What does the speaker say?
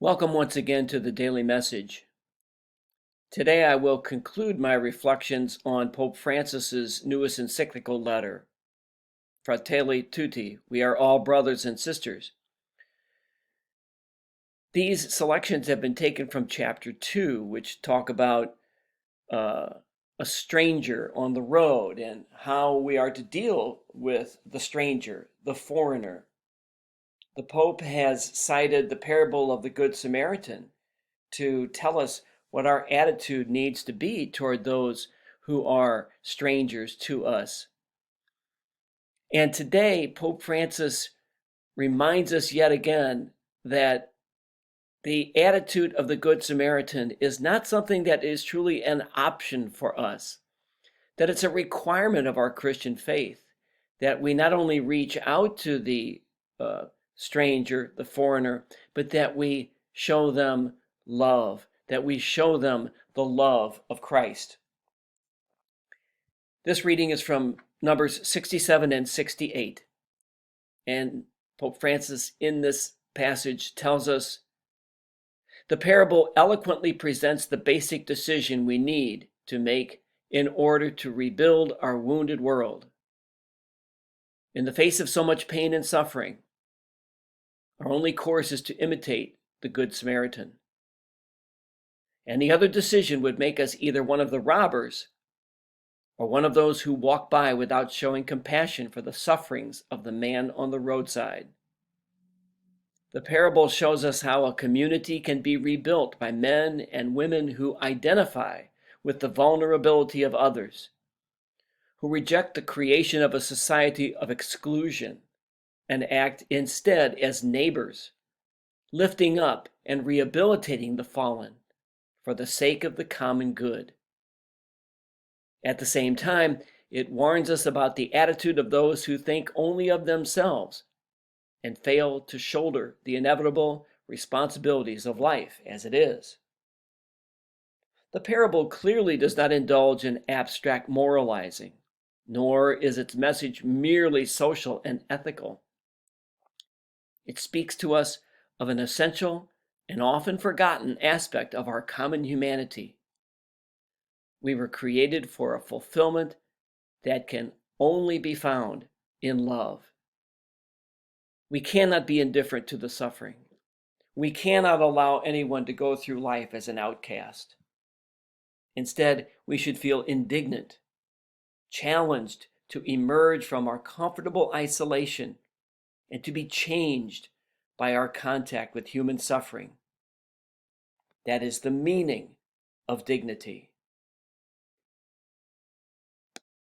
Welcome once again to the Daily Message. Today I will conclude my reflections on Pope Francis's newest encyclical letter, Fratelli, Tutti, we are all brothers and sisters. These selections have been taken from chapter 2, which talk about a stranger on the road and how we are to deal with the stranger, the foreigner. The Pope has cited the parable of the Good Samaritan to tell us what our attitude needs to be toward those who are strangers to us. And today, Pope Francis reminds us yet again that the attitude of the Good Samaritan is not something that is truly an option for us, that it's a requirement of our Christian faith, that we not only reach out to the stranger, the foreigner, but that we show them love, that we show them the love of Christ. This reading is from Numbers 67 and 68. And Pope Francis in this passage tells us, the parable eloquently presents the basic decision we need to make in order to rebuild our wounded world. In the face of so much pain and suffering, our only course is to imitate the Good Samaritan. Any other decision would make us either one of the robbers or one of those who walk by without showing compassion for the sufferings of the man on the roadside. The parable shows us how a community can be rebuilt by men and women who identify with the vulnerability of others, who reject the creation of a society of exclusion and act instead as neighbors, lifting up and rehabilitating the fallen for the sake of the common good. At the same time, it warns us about the attitude of those who think only of themselves and fail to shoulder the inevitable responsibilities of life as it is. The parable clearly does not indulge in abstract moralizing, nor is its message merely social and ethical. It speaks to us of an essential and often forgotten aspect of our common humanity. We were created for a fulfillment that can only be found in love. We cannot be indifferent to the suffering. We cannot allow anyone to go through life as an outcast. Instead, we should feel indignant, challenged to emerge from our comfortable isolation and to be changed by our contact with human suffering. That is the meaning of dignity.